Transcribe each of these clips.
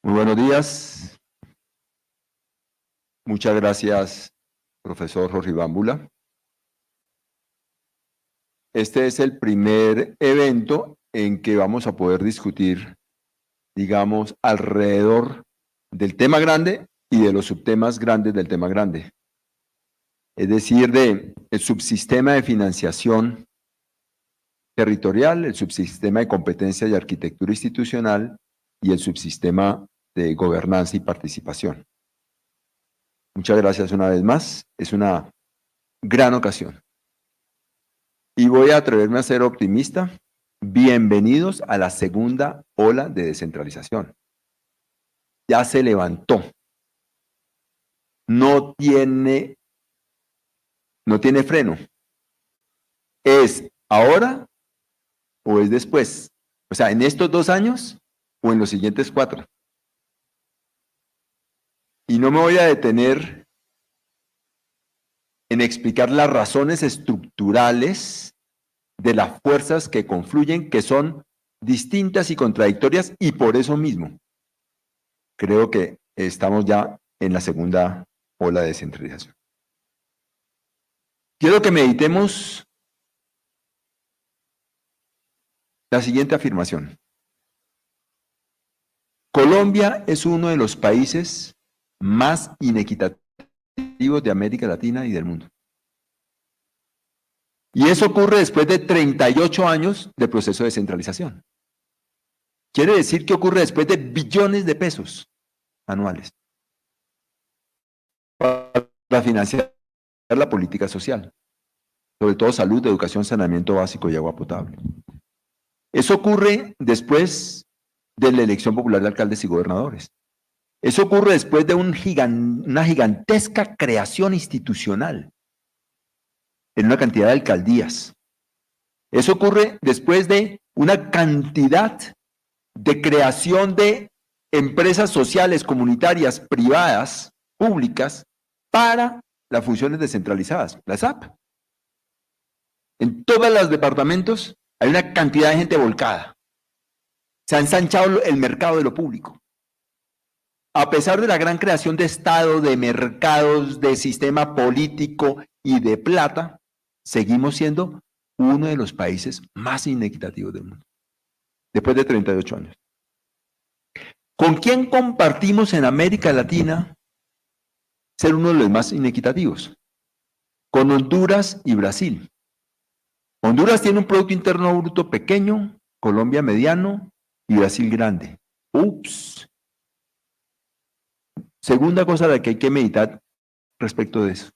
Muy buenos días. Muchas gracias, profesor Jorge Iván Bula. Este es el primer evento en que vamos a poder discutir, digamos, alrededor del tema grande y de los subtemas grandes del tema grande. Es decir, del subsistema de financiación territorial, el subsistema de competencia y arquitectura institucional y el subsistema de gobernanza y participación. Muchas gracias una vez más, es una gran ocasión. Y voy a atreverme a ser optimista. Bienvenidos a la segunda ola de descentralización. Ya se levantó. No tiene freno. ¿Es ahora o es después? O sea, ¿en estos 2 años o en los siguientes 4? Y no me voy a detener en explicar las razones estructurales de las fuerzas que confluyen, que son distintas y contradictorias, y por eso mismo creo que estamos ya en la segunda ola de descentralización. Quiero que meditemos la siguiente afirmación. Colombia es uno de los países más inequitativos de América Latina y del mundo. Y eso ocurre después de 38 años de proceso de descentralización. Quiere decir que ocurre después de billones de pesos anuales para financiar la política social, sobre todo salud, educación, saneamiento básico y agua potable. Eso ocurre después de la elección popular de alcaldes y gobernadores. Eso ocurre después de una gigantesca creación institucional en una cantidad de alcaldías. Eso ocurre después de una cantidad de creación de empresas sociales, comunitarias, privadas, públicas, para las funciones descentralizadas, la SAP. En todos los departamentos hay una cantidad de gente volcada. Se ha ensanchado el mercado de lo público. A pesar de la gran creación de Estado, de mercados, de sistema político y de plata, seguimos siendo uno de los países más inequitativos del mundo, después de 38 años. ¿Con quién compartimos en América Latina ser uno de los más inequitativos? Con Honduras y Brasil. Honduras tiene un Producto Interno Bruto pequeño, Colombia mediano y Brasil grande. Ups. Segunda cosa a la que hay que meditar respecto de eso.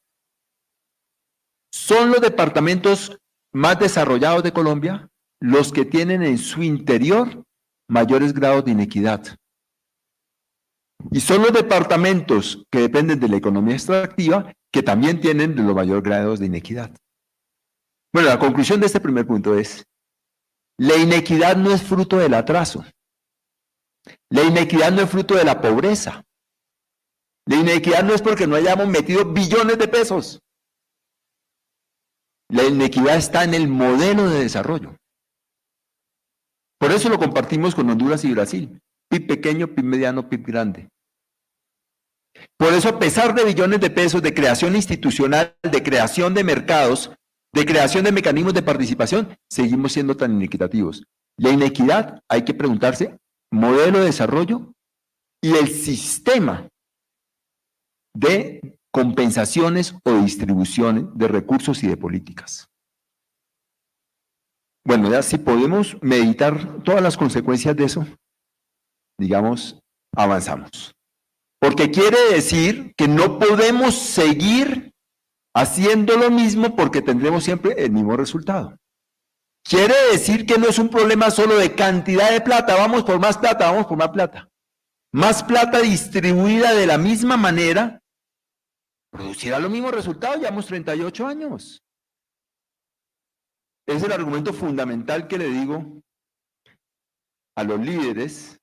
Son los departamentos más desarrollados de Colombia los que tienen en su interior mayores grados de inequidad. Y son los departamentos que dependen de la economía extractiva que también tienen los mayores grados de inequidad. Bueno, la conclusión de este primer punto es: la inequidad no es fruto del atraso. La inequidad no es fruto de la pobreza. La inequidad no es porque no hayamos metido billones de pesos. La inequidad está en el modelo de desarrollo. Por eso lo compartimos con Honduras y Brasil. PIB pequeño, PIB mediano, PIB grande. Por eso, a pesar de billones de pesos de creación institucional, de creación de mercados, de creación de mecanismos de participación, seguimos siendo tan inequitativos. La inequidad, hay que preguntarse, modelo de desarrollo y el sistema de compensaciones o distribución de recursos y de políticas. Bueno, ya si podemos meditar todas las consecuencias de eso, digamos, avanzamos. Porque quiere decir que no podemos seguir haciendo lo mismo porque tendremos siempre el mismo resultado. Quiere decir que no es un problema solo de cantidad de plata, vamos por más plata, vamos por más plata. Más plata distribuida de la misma manera producirá los mismos resultados, llevamos 38 años. Es el argumento fundamental que le digo a los líderes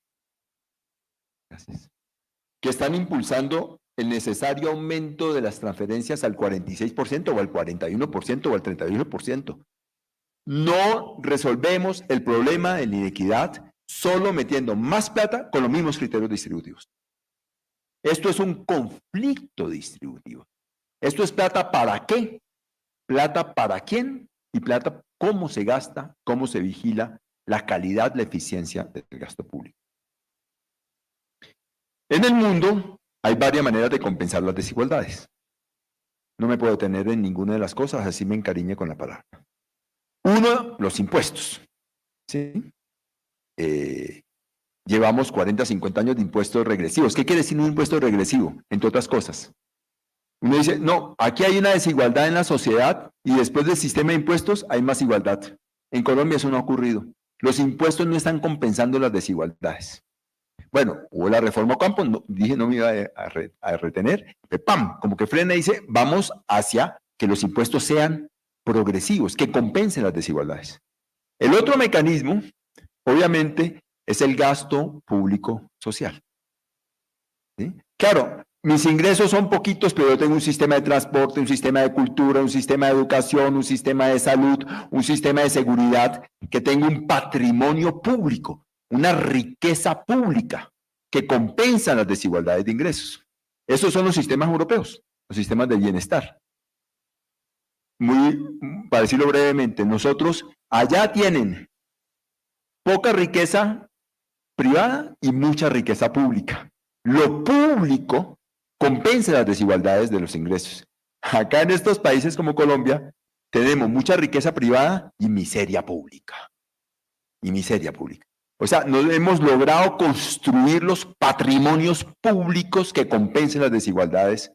que están impulsando el necesario aumento de las transferencias al 46% o al 41% o al 31%. No resolvemos el problema de la inequidad solo metiendo más plata con los mismos criterios distributivos. Esto es un conflicto distributivo. Esto es plata para qué, plata para quién y plata cómo se gasta, cómo se vigila la calidad, la eficiencia del gasto público. En el mundo hay varias maneras de compensar las desigualdades. No me puedo detener en ninguna de las cosas, así me encariñe con la palabra. Uno, los impuestos. ¿Sí? Llevamos 40, 50 años de impuestos regresivos. ¿Qué quiere decir un impuesto regresivo? Entre otras cosas. Uno dice, no, aquí hay una desigualdad en la sociedad y después del sistema de impuestos hay más igualdad. En Colombia eso no ha ocurrido. Los impuestos no están compensando las desigualdades. Bueno, hubo la reforma Ocampo, dije no me iba a retener, pero ¡pam! Como que frena y dice, vamos hacia que los impuestos sean progresivos, que compensen las desigualdades. El otro mecanismo, obviamente, es el gasto público social. ¿Sí? Claro, mis ingresos son poquitos, pero yo tengo un sistema de transporte, un sistema de cultura, un sistema de educación, un sistema de salud, un sistema de seguridad, que tengo un patrimonio público, una riqueza pública que compensa las desigualdades de ingresos. Esos son los sistemas europeos, los sistemas de bienestar. Para decirlo brevemente, nosotros allá tienen poca riqueza privada y mucha riqueza pública. Lo público compensa las desigualdades de los ingresos. Acá en estos países como Colombia tenemos mucha riqueza privada y miseria pública. O sea, no hemos logrado construir los patrimonios públicos que compensen las desigualdades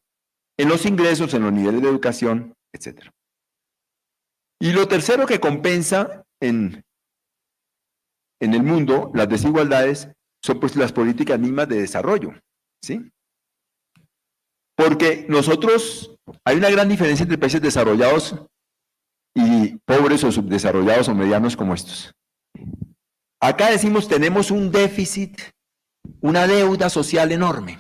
en los ingresos, en los niveles de educación, etc. Y lo tercero que compensa en el mundo las desigualdades son pues las políticas mismas de desarrollo, ¿sí? Porque nosotros, hay una gran diferencia entre países desarrollados y pobres o subdesarrollados o medianos como estos. Acá decimos tenemos un déficit, una deuda social enorme.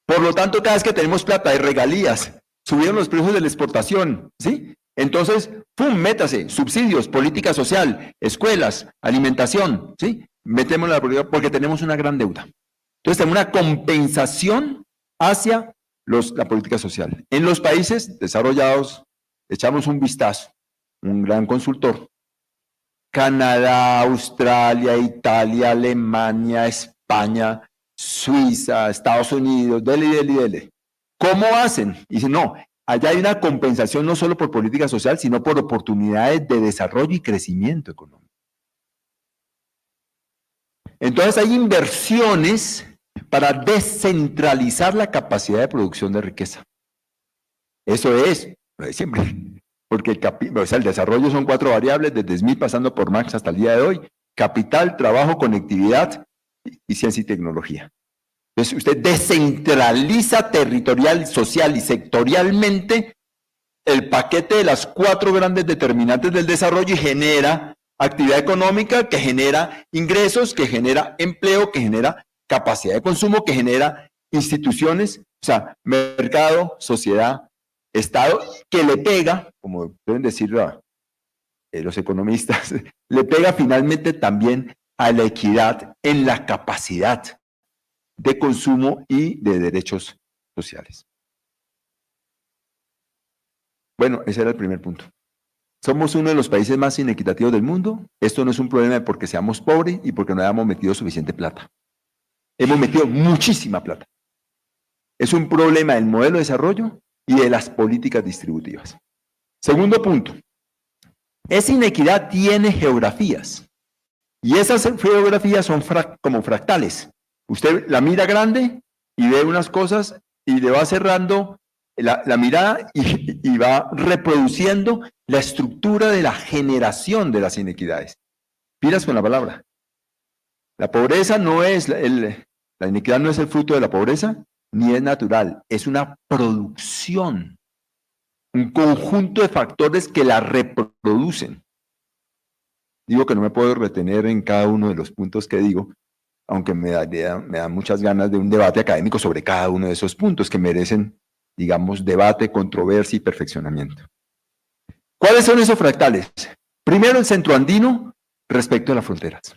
Por lo tanto, cada vez que tenemos plata de regalías, subieron los precios de la exportación, ¿sí? Entonces, ¡pum!, métase, subsidios, política social, escuelas, alimentación, ¿sí? Metemos la política porque tenemos una gran deuda. Entonces, tenemos una compensación hacia la política social. En los países desarrollados, echamos un vistazo, un gran consultor. Canadá, Australia, Italia, Alemania, España, Suiza, Estados Unidos, dele. ¿Cómo hacen? Dicen, no, allá hay una compensación no solo por política social, sino por oportunidades de desarrollo y crecimiento económico. Entonces hay inversiones para descentralizar la capacidad de producción de riqueza. Eso es, lo de siempre, porque el desarrollo son 4 variables, desde Smith pasando por Marx hasta el día de hoy: capital, trabajo, conectividad y ciencia y tecnología. Entonces usted descentraliza territorial, social y sectorialmente el paquete de las 4 grandes determinantes del desarrollo y genera actividad económica, que genera ingresos, que genera empleo, que genera capacidad de consumo, que genera instituciones, o sea, mercado, sociedad, Estado, que le pega, como deben decir los economistas, le pega finalmente también a la equidad en la capacidad de consumo y de derechos sociales. Bueno, ese era el primer punto. Somos uno de los países más inequitativos del mundo. Esto no es un problema porque seamos pobres y porque no hayamos metido suficiente plata. Hemos metido muchísima plata. Es un problema del modelo de desarrollo y de las políticas distributivas. Segundo punto. Esa inequidad tiene geografías. Y esas geografías son como fractales. Usted la mira grande y ve unas cosas y le va cerrando la mirada y va reproduciendo la estructura de la generación de las inequidades. Pilas con la palabra. La pobreza no es, la inequidad no es el fruto de la pobreza, ni es natural, es una producción, un conjunto de factores que la reproducen. Digo que no me puedo retener en cada uno de los puntos que digo, aunque me da muchas ganas de un debate académico sobre cada uno de esos puntos que merecen, digamos, debate, controversia y perfeccionamiento. ¿Cuáles son esos fractales? Primero, el centro andino respecto a las fronteras.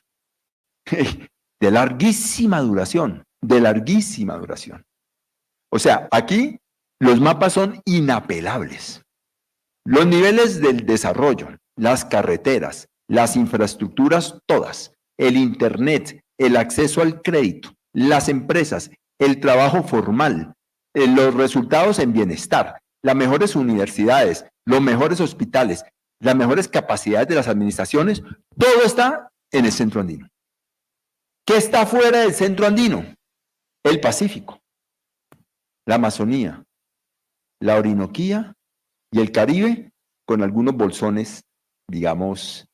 de larguísima duración, de larguísima duración. O sea, aquí los mapas son inapelables. Los niveles del desarrollo, las carreteras, las infraestructuras todas, el Internet, el acceso al crédito, las empresas, el trabajo formal, los resultados en bienestar, las mejores universidades, los mejores hospitales, las mejores capacidades de las administraciones, todo está en el centro andino. ¿Qué está fuera del centro andino? El Pacífico, la Amazonía, la Orinoquía y el Caribe, con algunos bolsones, digamos,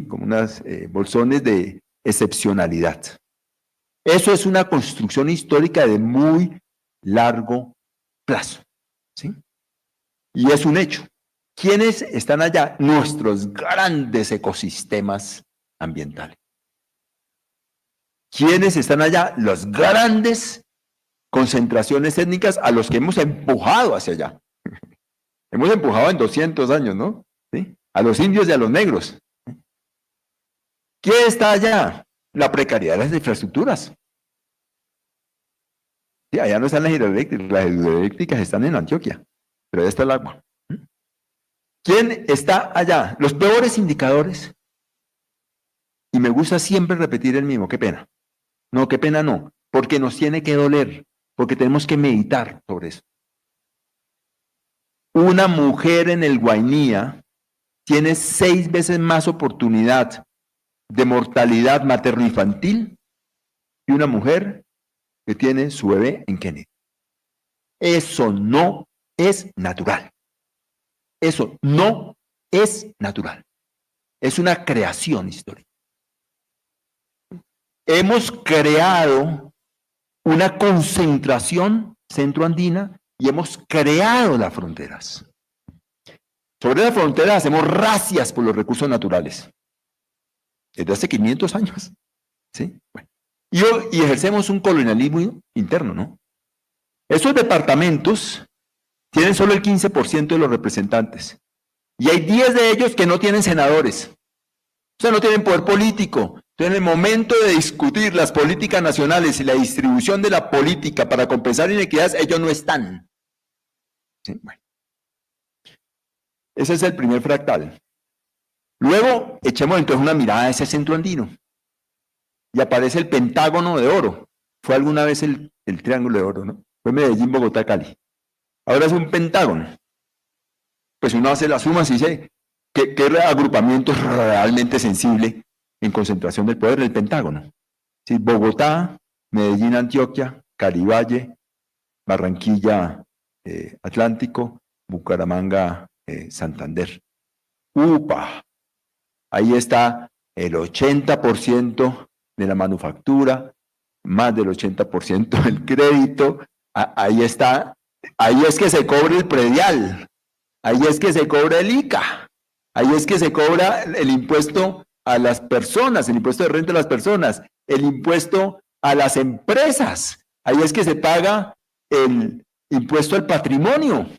como unos bolsones de excepcionalidad. Eso es una construcción histórica de muy largo plazo, ¿sí? Y es un hecho. ¿Quiénes están allá? Nuestros grandes ecosistemas ambientales. ¿Quiénes están allá? Las grandes concentraciones étnicas a los que hemos empujado hacia allá. Hemos empujado en 200 años, ¿no? ¿Sí? A los indios y a los negros. ¿Qué está allá? La precariedad de las infraestructuras. Sí, allá no están las hidroeléctricas están en Antioquia, pero allá está el agua. ¿Quién está allá? Los peores indicadores. Y me gusta siempre repetir el mismo, qué pena. No, qué pena no, porque nos tiene que doler, porque tenemos que meditar sobre eso. Una mujer en el Guainía tiene 6 veces más oportunidad de mortalidad materno-infantil que una mujer que tiene su bebé en Kennedy. Eso no es natural. Eso no es natural. Es una creación histórica. Hemos creado una concentración centroandina y hemos creado las fronteras. Sobre las fronteras hacemos racias por los recursos naturales. Desde hace 500 años. ¿Sí? Bueno. Y ejercemos un colonialismo interno, ¿no? Estos departamentos tienen solo el 15% de los representantes. Y hay 10 de ellos que no tienen senadores. O sea, no tienen poder político. Entonces, en el momento de discutir las políticas nacionales y la distribución de la política para compensar inequidades, ellos no están. ¿Sí? Bueno. Ese es el primer fractal. Luego, echemos entonces una mirada a ese centro andino. Y aparece el pentágono de oro. Fue alguna vez el triángulo de oro, ¿no? Fue Medellín, Bogotá, Cali. Ahora es un pentágono. Pues uno hace las sumas y dice, ¿qué agrupamiento es realmente sensible en concentración del poder? El pentágono. ¿Sí? Bogotá, Medellín, Antioquia, Cali Valle, Barranquilla, Atlántico, Bucaramanga, Santander. ¡Upa! Ahí está el 80% de la manufactura, más del 80% del crédito. Ahí está, ahí es que se cobra el predial, ahí es que se cobra el ICA, ahí es que se cobra el impuesto a las personas, el impuesto de renta a las personas, el impuesto a las empresas, ahí es que se paga el impuesto al patrimonio.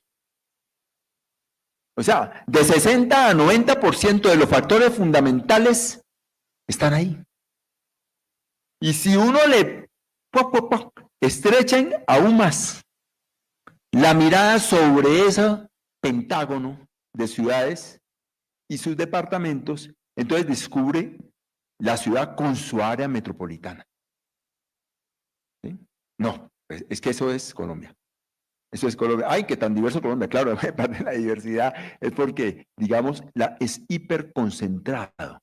O sea, de 60 a 90% de los factores fundamentales están ahí. Y si uno le estrechan aún más la mirada sobre ese pentágono de ciudades y sus departamentos, entonces descubre la ciudad con su área metropolitana. ¿Sí? No, es que eso es Colombia. Eso es Colombia. ¡Ay, qué tan diverso Colombia! Claro, parte de la diversidad es porque, digamos, es hiperconcentrado,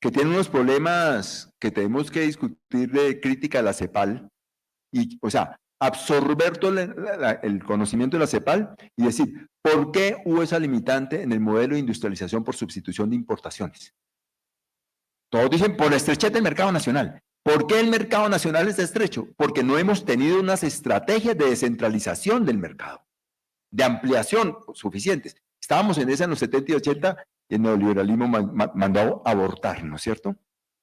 que tiene unos problemas que tenemos que discutir de crítica a la CEPAL, y, o sea, absorber todo el conocimiento de la CEPAL y decir, ¿por qué hubo esa limitante en el modelo de industrialización por sustitución de importaciones? Todos dicen, por la estrechez del mercado nacional. ¿Por qué el mercado nacional está estrecho? Porque no hemos tenido unas estrategias de descentralización del mercado, de ampliación suficientes. Estábamos en esa en los 70 y 80 y el neoliberalismo mandó a abortar, ¿no es cierto?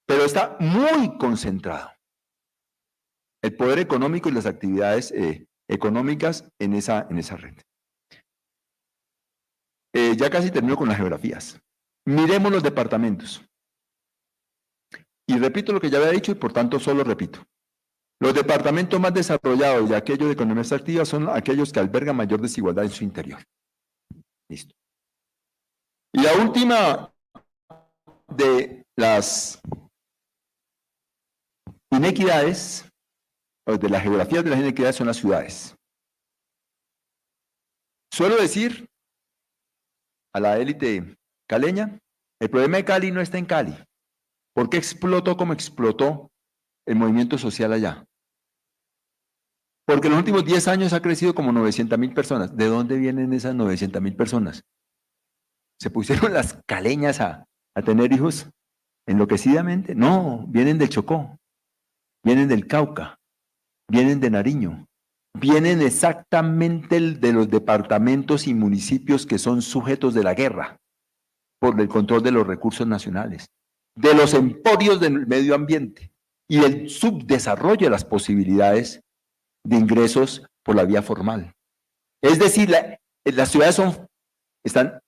Pero está muy concentrado el poder económico y las actividades económicas en esa red. Ya casi termino con las geografías. Miremos los departamentos. Y repito lo que ya había dicho y por tanto solo repito. Los departamentos más desarrollados y aquellos de economía extractiva son aquellos que albergan mayor desigualdad en su interior. Listo. Y la última de las inequidades, o de las geografías de las inequidades, son las ciudades. Suelo decir a la élite caleña, el problema de Cali no está en Cali. ¿Por qué explotó como explotó el movimiento social allá? Porque en los últimos 10 años ha crecido como 900.000 personas. ¿De dónde vienen esas 900.000 personas? ¿Se pusieron las caleñas a tener hijos enloquecidamente? No, vienen del Chocó, vienen del Cauca, vienen de Nariño, vienen exactamente de los departamentos y municipios que son sujetos de la guerra por el control de los recursos nacionales, de los emporios del medio ambiente y del subdesarrollo de las posibilidades de ingresos por la vía formal. Es decir, las ciudades están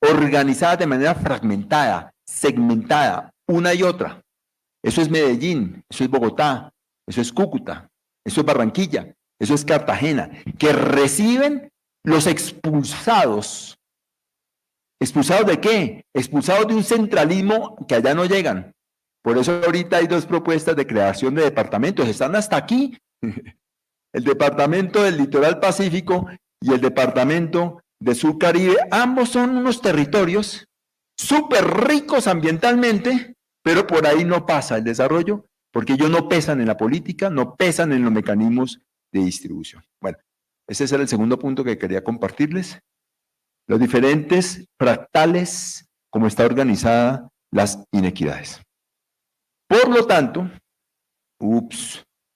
organizadas de manera fragmentada, segmentada, una y otra. Eso es Medellín, eso es Bogotá, eso es Cúcuta, eso es Barranquilla, eso es Cartagena, que reciben los expulsados. ¿Expulsados de qué? Expulsados de un centralismo que allá no llegan. Por eso ahorita hay 2 propuestas de creación de departamentos, están hasta aquí. El departamento del litoral pacífico y el departamento de Sur Caribe, ambos son unos territorios súper ricos ambientalmente, pero por ahí no pasa el desarrollo, porque ellos no pesan en la política, no pesan en los mecanismos de distribución. Bueno, ese era el segundo punto que quería compartirles. Los diferentes fractales, como está organizada las inequidades. Por lo tanto,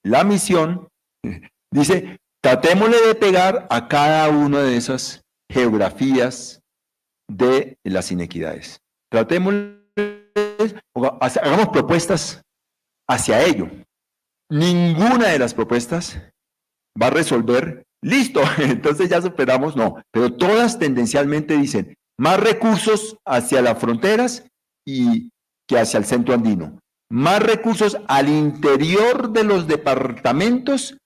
la misión dice, tratémosle de pegar a cada una de esas geografías de las inequidades. Hagamos propuestas hacia ello. Ninguna de las propuestas va a resolver, listo, entonces ya superamos, no, pero todas tendencialmente dicen más recursos hacia las fronteras y que hacia el centro andino, más recursos al interior de los departamentos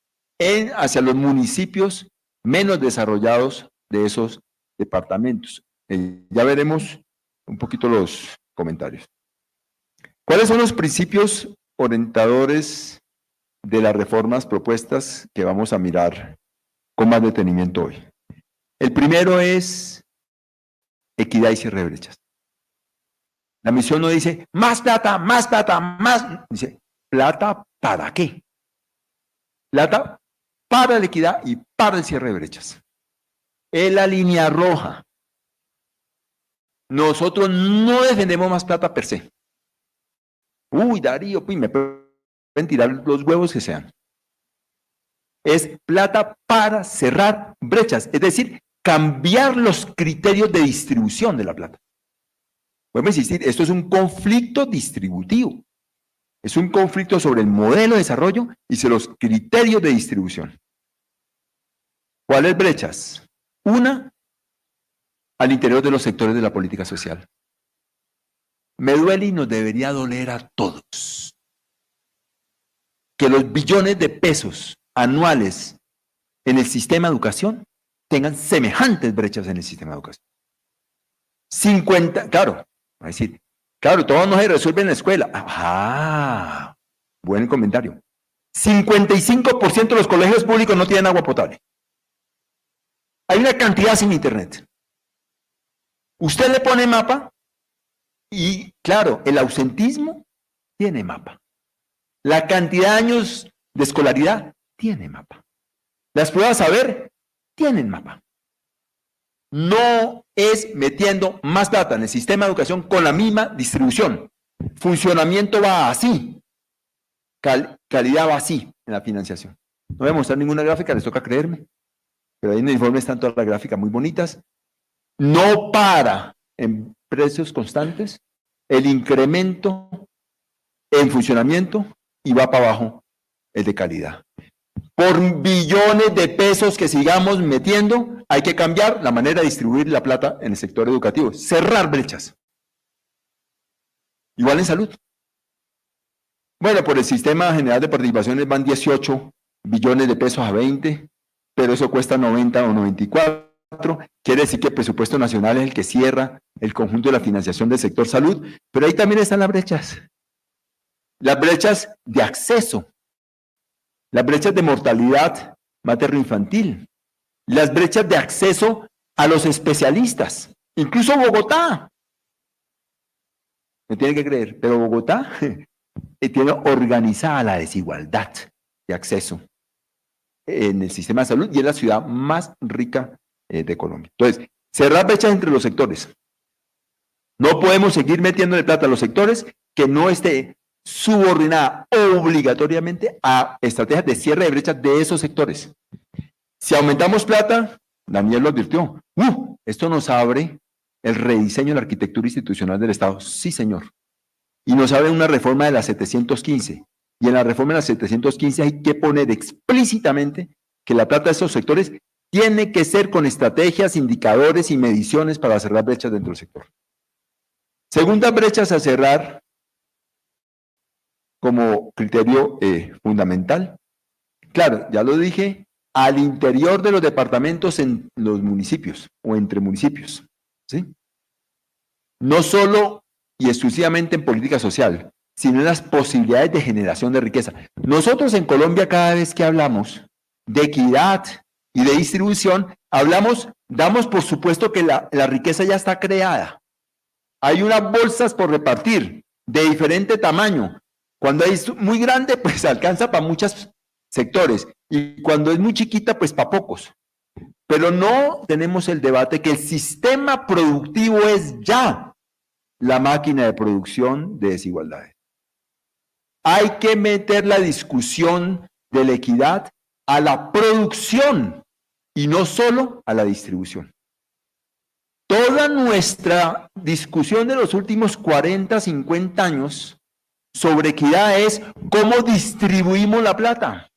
hacia los municipios menos desarrollados de esos departamentos. Ya veremos un poquito los comentarios. ¿Cuáles son los principios orientadores de las reformas propuestas que vamos a mirar con más detenimiento hoy? El primero es equidad y cierre de brechas. La misión no dice más plata, más plata, más. Dice, ¿plata para qué? Plata para la equidad y para el cierre de brechas. Es la línea roja. Nosotros no defendemos más plata per se. Uy, Darío, pues me pueden tirar los huevos que sean. Es plata para cerrar brechas, es decir, cambiar los criterios de distribución de la plata. Podemos insistir, esto es un conflicto distributivo. Es un conflicto sobre el modelo de desarrollo y sobre los criterios de distribución. ¿Cuáles brechas? Una, al interior de los sectores de la política social. Me duele y nos debería doler a todos que los billones de pesos anuales en el sistema de educación tengan semejantes brechas en el sistema de educación. 50, claro, va a decir, claro, todo no se resuelve en la escuela. Ah, buen comentario. 55% de los colegios públicos no tienen agua potable. Hay una cantidad sin internet. Usted le pone mapa y, claro, el ausentismo tiene mapa. La cantidad de años de escolaridad tiene mapa. Las pruebas a saber tienen mapa. No es metiendo más plata en el sistema de educación con la misma distribución. Funcionamiento va así. Calidad va así en la financiación. No voy a mostrar ninguna gráfica, les toca creerme. Pero ahí en el informe están todas las gráficas muy bonitas. No para en precios constantes el incremento en funcionamiento y va para abajo el de calidad. Por billones de pesos que sigamos metiendo, hay que cambiar la manera de distribuir la plata en el sector educativo, cerrar brechas. Igual en salud. Bueno, por el sistema general de participaciones van 18 billones de pesos a 20, pero eso cuesta 90 o 94. Quiere decir que el presupuesto nacional es el que cierra el conjunto de la financiación del sector salud, pero ahí también están las brechas de acceso, las brechas de mortalidad materno-infantil, las brechas de acceso a los especialistas, incluso Bogotá. Me tiene que creer, pero Bogotá tiene organizada la desigualdad de acceso en el sistema de salud y es la ciudad más rica de Colombia. Entonces, cerrar brechas entre los sectores. No podemos seguir metiéndole plata a los sectores que no esté subordinada obligatoriamente a estrategias de cierre de brechas de esos sectores. Si aumentamos plata, Daniel lo advirtió, esto nos abre el rediseño de la arquitectura institucional del Estado. Sí, señor. Y nos abre una reforma de la 715. Y en la reforma de la 715 hay que poner explícitamente que la plata de esos sectores tiene que ser con estrategias, indicadores y mediciones para cerrar brechas dentro del sector. Segundas brechas a cerrar como criterio fundamental. Claro, ya lo dije, al interior de los departamentos en los municipios o entre municipios, ¿sí? No solo y exclusivamente en política social, sino en las posibilidades de generación de riqueza. Nosotros en Colombia cada vez que hablamos de equidad y de distribución, damos por supuesto que la riqueza ya está creada. Hay unas bolsas por repartir de diferente tamaño. Cuando es muy grande, pues alcanza para muchos sectores. Y cuando es muy chiquita, pues para pocos. Pero no tenemos el debate que el sistema productivo es ya la máquina de producción de desigualdades. Hay que meter la discusión de la equidad a la producción y no solo a la distribución. Toda nuestra discusión de los últimos 40, 50 años sobre equidad es cómo distribuimos la plata.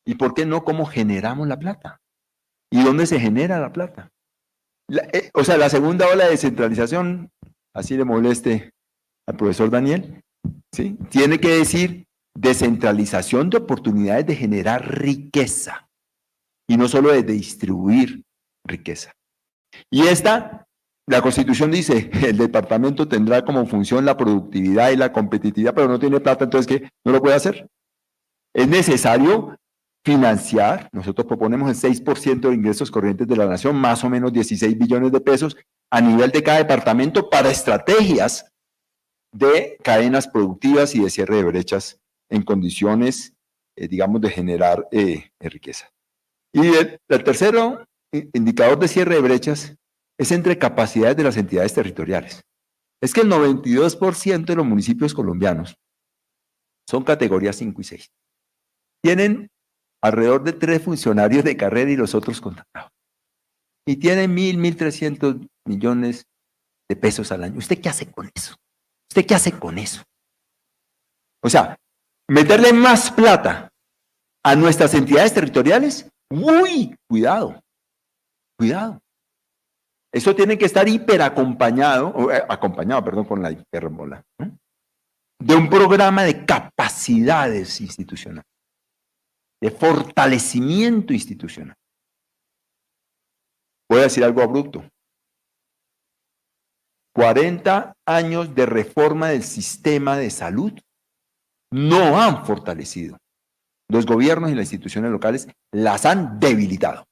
¿Y por qué no cómo generamos la plata? ¿Y dónde se genera la plata? O sea, la segunda ola de descentralización, así le moleste al profesor Daniel, ¿sí? Tiene que decir descentralización de oportunidades de generar riqueza y no solo de distribuir riqueza. Y la Constitución dice, el departamento tendrá como función la productividad y la competitividad, pero no tiene plata, entonces ¿qué? ¿No lo puede hacer? Es necesario financiar, nosotros proponemos el 6% de ingresos corrientes de la nación, más o menos 16 billones de pesos a nivel de cada departamento para estrategias de cadenas productivas y de cierre de brechas en condiciones, digamos, de generar riqueza. Y el tercero indicador de cierre de brechas es entre capacidades de las entidades territoriales. Es que el 92% de los municipios colombianos son categorías 5 y 6. Tienen alrededor de 3 funcionarios de carrera y los otros contratados. Y tienen 1.300 millones de pesos al año. ¿Usted qué hace con eso? ¿Usted qué hace con eso? O sea, meterle más plata a nuestras entidades territoriales, ¡uy! Cuidado. Eso tiene que estar acompañado con la hiperbola, ¿no? De un programa de capacidades institucionales, de fortalecimiento institucional. Voy a decir algo abrupto. 40 años de reforma del sistema de salud no han fortalecido. Los gobiernos y las instituciones locales las han debilitado.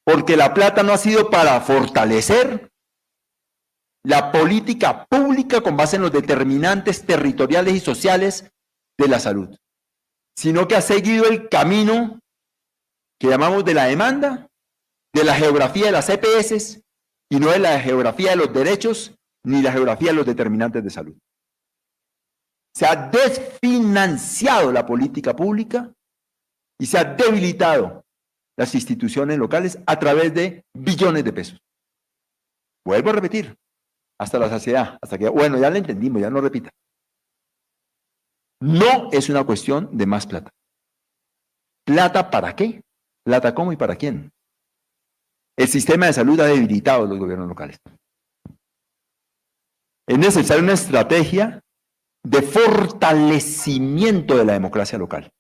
Porque la plata no ha sido para fortalecer la política pública con base en los determinantes territoriales y sociales de la salud, sino que ha seguido el camino que llamamos de la demanda, de la geografía de las EPS, y no de la geografía de los derechos ni la geografía de los determinantes de salud. Se ha desfinanciado la política pública y se ha debilitado las instituciones locales a través de billones de pesos. Vuelvo a repetir, hasta la saciedad, hasta que, bueno, ya lo entendimos, ya no repita. No es una cuestión de más plata. ¿Plata para qué? ¿Plata cómo y para quién? El sistema de salud ha debilitado a los gobiernos locales. Es necesaria una estrategia de fortalecimiento de la democracia local.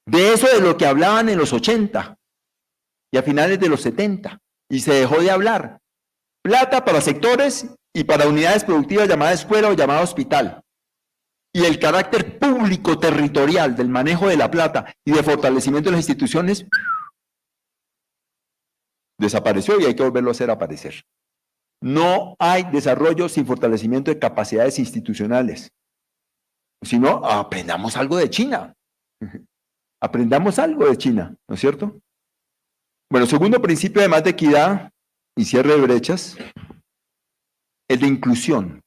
De eso de lo que hablaban en los 80 y a finales de los 70, y se dejó de hablar. Plata para sectores y para unidades productivas llamada escuela o llamada hospital. Y el carácter público territorial del manejo de la plata y de fortalecimiento de las instituciones desapareció y hay que volverlo a hacer aparecer. No hay desarrollo sin fortalecimiento de capacidades institucionales. Si no, aprendamos algo de China. Aprendamos algo de China, ¿no es cierto? Bueno, segundo principio, además de equidad y cierre de brechas, el de inclusión.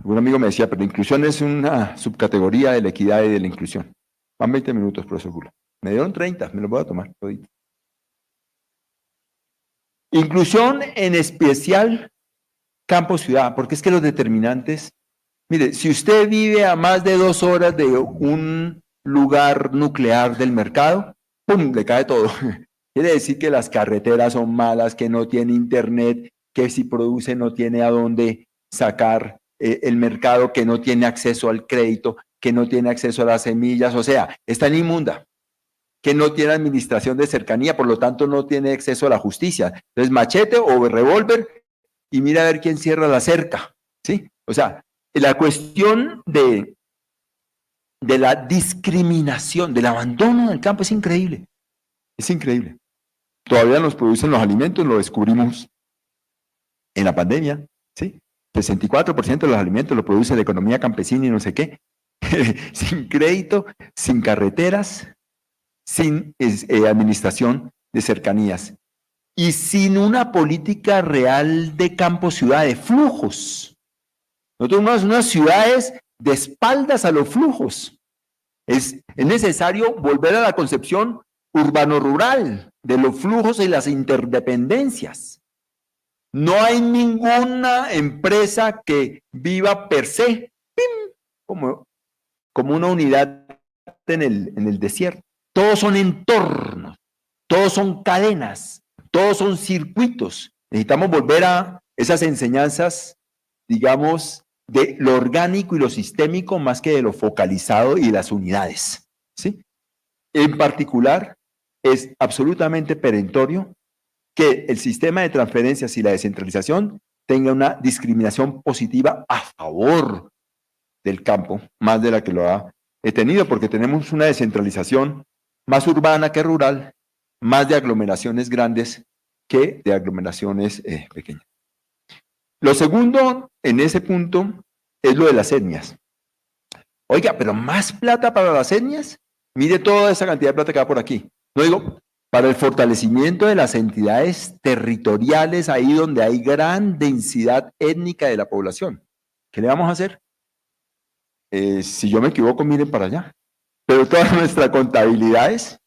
Un amigo me decía, pero la inclusión es una subcategoría de la equidad y de la inclusión. Van 20 minutos, profesor Gula. Me dieron 30, me lo voy a tomar todito. Inclusión en especial campo-ciudad, porque es que los determinantes, mire, si usted vive a más de 2 horas de un lugar nuclear del mercado, ¡pum!, le cae todo. Quiere decir que las carreteras son malas, que no tiene internet, que si produce no tiene a dónde sacar el mercado, que no tiene acceso al crédito, que no tiene acceso a las semillas, o sea, está en inmunda, que no tiene administración de cercanía, por lo tanto no tiene acceso a la justicia. Entonces, machete o revólver y mira a ver quién cierra la cerca, ¿sí? O sea, la cuestión de la discriminación, del abandono del campo es increíble. Es increíble. Todavía nos producen los alimentos, lo descubrimos en la pandemia, ¿sí? 64% de los alimentos lo produce la economía campesina y no sé qué. Sin crédito, sin carreteras, sin administración de cercanías y sin una política real de campo-ciudad, de flujos. Nosotros tenemos unas ciudades de espaldas a los flujos. Es necesario volver a la concepción urbano-rural de los flujos y las interdependencias. No hay ninguna empresa que viva per se, ¡pim!, como una unidad en el desierto. Todos son entornos, todos son cadenas, todos son circuitos. Necesitamos volver a esas enseñanzas, digamos, de lo orgánico y lo sistémico más que de lo focalizado y las unidades, ¿sí? En particular, es absolutamente perentorio que el sistema de transferencias y la descentralización tenga una discriminación positiva a favor del campo, más de la que lo ha tenido, porque tenemos una descentralización más urbana que rural, más de aglomeraciones grandes que de aglomeraciones pequeñas. Lo segundo en ese punto es lo de las etnias. Oiga, pero más plata para las etnias. Mire toda esa cantidad de plata que va por aquí. No digo, para el fortalecimiento de las entidades territoriales, ahí donde hay gran densidad étnica de la población. ¿Qué le vamos a hacer? Si yo me equivoco, miren para allá. Pero toda nuestra contabilidad es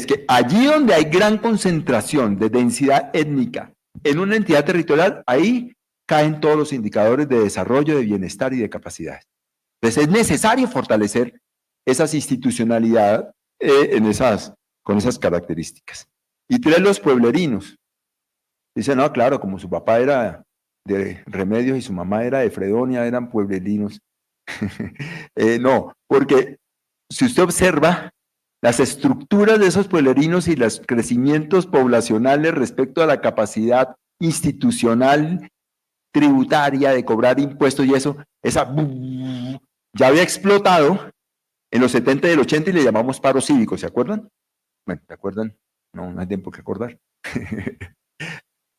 que allí donde hay gran concentración de densidad étnica en una entidad territorial, ahí caen todos los indicadores de desarrollo, de bienestar y de capacidades. Entonces es necesario fortalecer esas institucionalidades con esas características. Y tres, los pueblerinos. Dicen, no, claro, como su papá era de Remedios y su mamá era de Fredonia, eran pueblerinos. No, porque si usted observa las estructuras de esos pueblerinos y los crecimientos poblacionales respecto a la capacidad institucional, tributaria, de cobrar impuestos y eso, esa ya había explotado en los 70 y el 80 y le llamamos paro cívico, ¿se acuerdan? Bueno, ¿se acuerdan? No, no hay tiempo que acordar.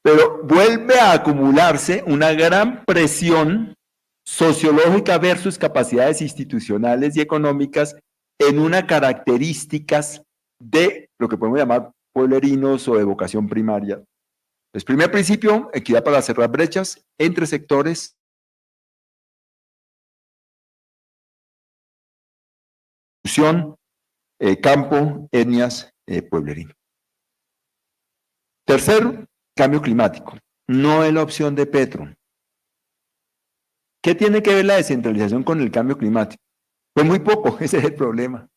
Pero vuelve a acumularse una gran presión sociológica versus capacidades institucionales y económicas en unas características de lo que podemos llamar pueblerinos o de vocación primaria. Entonces, primer principio, equidad para cerrar brechas entre sectores. Campo, etnias, pueblerino. Tercero, cambio climático. No es la opción de Petro. ¿Qué tiene que ver la descentralización con el cambio climático? Pues muy poco, ese es el problema.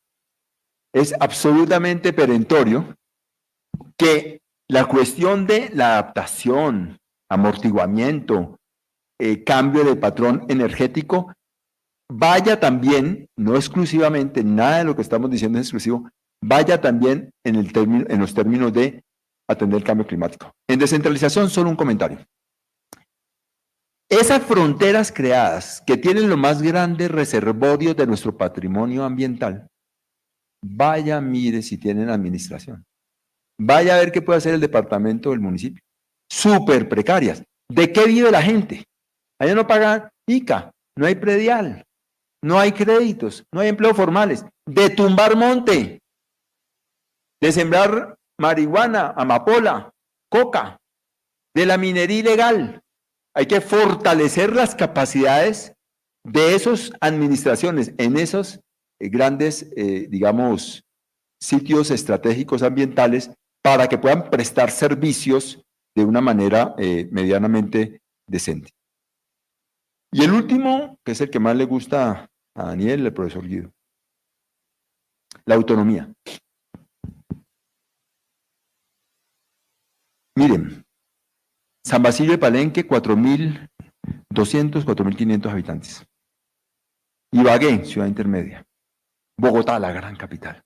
Es absolutamente perentorio que la cuestión de la adaptación, amortiguamiento, cambio de patrón energético, vaya también, no exclusivamente, nada de lo que estamos diciendo es exclusivo, vaya también en los términos de atender el cambio climático. En descentralización, solo un comentario. Esas fronteras creadas que tienen los más grandes reservorios de nuestro patrimonio ambiental, vaya, mire si tienen administración. Vaya a ver qué puede hacer el departamento o el municipio. Súper precarias. ¿De qué vive la gente? Allá no pagan ICA, no hay predial, no hay créditos, no hay empleos formales. De tumbar monte, de sembrar marihuana, amapola, coca, de la minería ilegal. Hay que fortalecer las capacidades de esas administraciones en esos grandes, digamos, sitios estratégicos ambientales para que puedan prestar servicios de una manera medianamente decente. Y el último, que es el que más le gusta a Daniel, el profesor Guido, la autonomía. Miren, San Basilio de Palenque, 4.200, 4.500 habitantes. Ibagué, ciudad intermedia. Bogotá, la gran capital.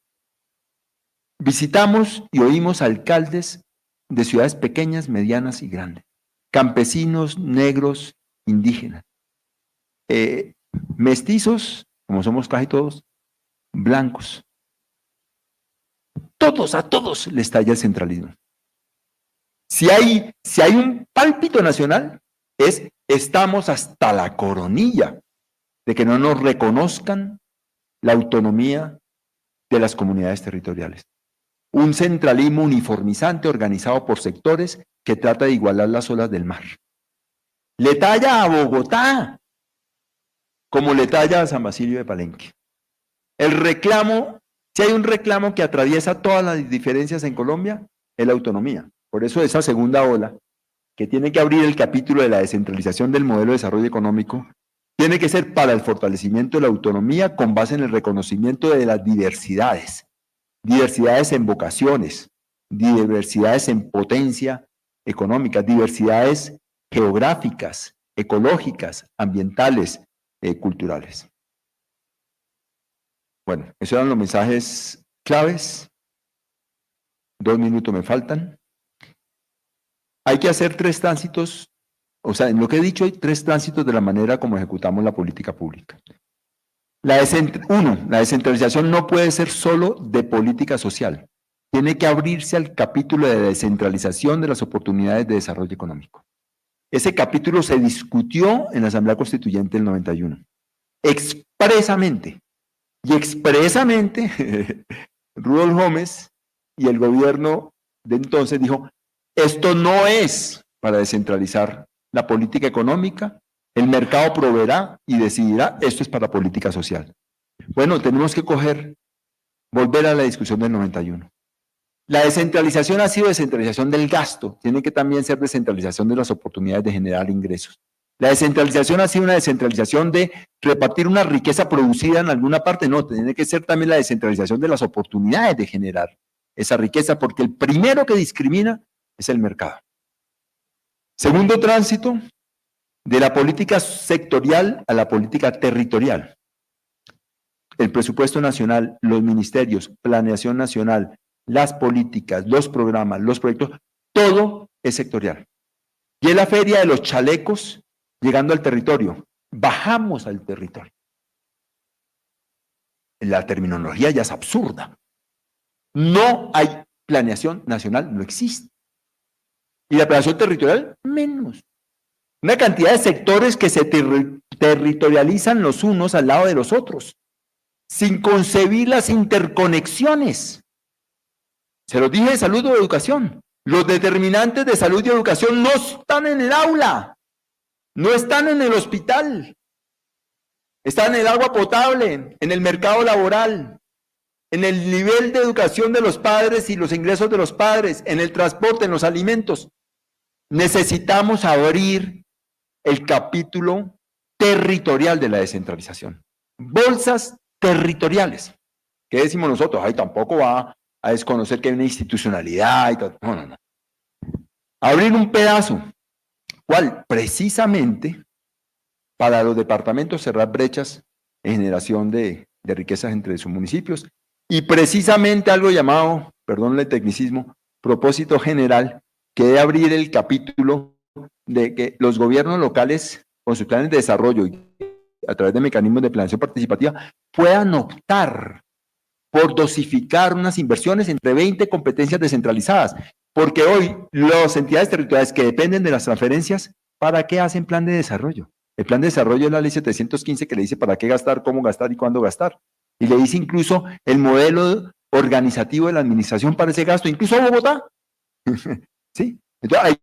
Visitamos y oímos alcaldes de ciudades pequeñas, medianas y grandes. Campesinos, negros, indígenas. Mestizos, como somos casi todos, blancos. A todos les estalla el centralismo. Si hay un pálpito nacional, estamos hasta la coronilla de que no nos reconozcan la autonomía de las comunidades territoriales. Un centralismo uniformizante organizado por sectores que trata de igualar las olas del mar. Le talla a Bogotá como le talla a San Basilio de Palenque. El reclamo, si hay un reclamo que atraviesa todas las diferencias en Colombia, es la autonomía. Por eso esa segunda ola, que tiene que abrir el capítulo de la descentralización del modelo de desarrollo económico, tiene que ser para el fortalecimiento de la autonomía con base en el reconocimiento de las diversidades. Diversidades en vocaciones, diversidades en potencia económica, diversidades geográficas, ecológicas, ambientales, culturales. Bueno, esos eran los mensajes claves. 2 minutos me faltan. Hay que hacer 3 tránsitos, o sea, en lo que he dicho hay 3 tránsitos de la manera como ejecutamos la política pública. La descentralización no puede ser solo de política social. Tiene que abrirse al capítulo de descentralización de las oportunidades de desarrollo económico. Ese capítulo se discutió en la Asamblea Constituyente del 91. Expresamente. Y expresamente, Rudolf Gómez y el gobierno de entonces dijo, esto no es para descentralizar la política económica, el mercado proveerá y decidirá, esto es para política social. Bueno, tenemos que volver a la discusión del 91. La descentralización ha sido descentralización del gasto, tiene que también ser descentralización de las oportunidades de generar ingresos. La descentralización ha sido una descentralización de repartir una riqueza producida en alguna parte, no, tiene que ser también la descentralización de las oportunidades de generar esa riqueza, porque el primero que discrimina es el mercado. Segundo tránsito, de la política sectorial a la política territorial. El presupuesto nacional, los ministerios, planeación nacional, las políticas, los programas, los proyectos, todo es sectorial. Y es la feria de los chalecos llegando al territorio. Bajamos al territorio. La terminología ya es absurda. No hay planeación nacional, no existe. Y la planeación territorial, menos. Una cantidad de sectores que se territorializan los unos al lado de los otros, sin concebir las interconexiones. Se los dije de salud o educación. Los determinantes de salud y educación no están en el aula, no están en el hospital, están en el agua potable, en el mercado laboral, en el nivel de educación de los padres y los ingresos de los padres, en el transporte, en los alimentos. Necesitamos abrir el capítulo territorial de la descentralización. Bolsas territoriales. ¿Qué decimos nosotros? Ay, tampoco va a desconocer que hay una institucionalidad y todo. No, no, no. Abrir un pedazo. ¿Cuál? Precisamente para los departamentos cerrar brechas en generación de riquezas entre sus municipios, y precisamente algo llamado, perdón el tecnicismo, propósito general, que debe abrir el capítulo de que los gobiernos locales, con sus planes de desarrollo y a través de mecanismos de planeación participativa, puedan optar por dosificar unas inversiones entre 20 competencias descentralizadas, porque hoy las entidades territoriales que dependen de las transferencias, ¿para qué hacen plan de desarrollo? El plan de desarrollo es la ley 715 que le dice para qué gastar, cómo gastar y cuándo gastar. Y le dice incluso el modelo organizativo de la administración para ese gasto, incluso a Bogotá. ¿Sí? Entonces hay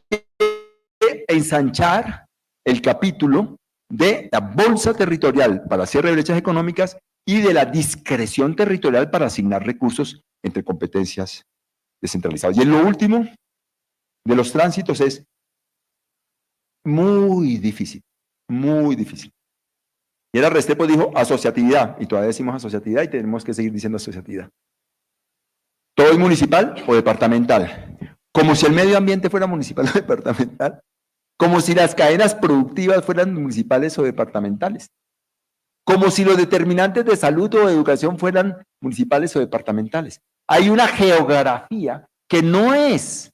que ensanchar el capítulo de la bolsa territorial para cierre de brechas económicas y de la discreción territorial para asignar recursos entre competencias descentralizadas. Y en lo último de los tránsitos es muy difícil, muy difícil. Y era Restrepo dijo asociatividad, y todavía decimos asociatividad y tenemos que seguir diciendo asociatividad. ¿Todo es municipal o departamental? Como si el medio ambiente fuera municipal o departamental. Como si las cadenas productivas fueran municipales o departamentales. Como si los determinantes de salud o de educación fueran municipales o departamentales. Hay una geografía que no es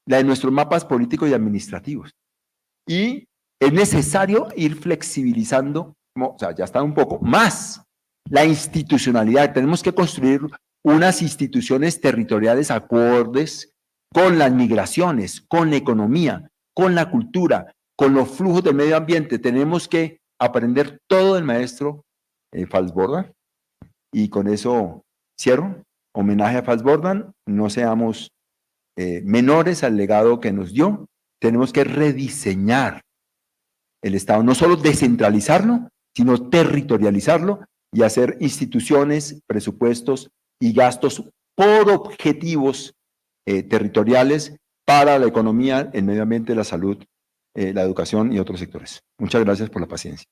la de nuestros mapas políticos y administrativos. Y es necesario ir flexibilizando, o sea, ya está un poco más la institucionalidad. Tenemos que construir unas instituciones territoriales acordes con las migraciones, con la economía, con la cultura, con los flujos del medio ambiente. Tenemos que aprender todo del maestro Falsbordan, y con eso cierro. Homenaje a Falsbordan, no seamos menores al legado que nos dio. Tenemos que rediseñar el Estado, no solo descentralizarlo, sino territorializarlo y hacer instituciones, presupuestos y gastos por objetivos territoriales para la economía, el medio ambiente, la salud, la educación y otros sectores. Muchas gracias por la paciencia.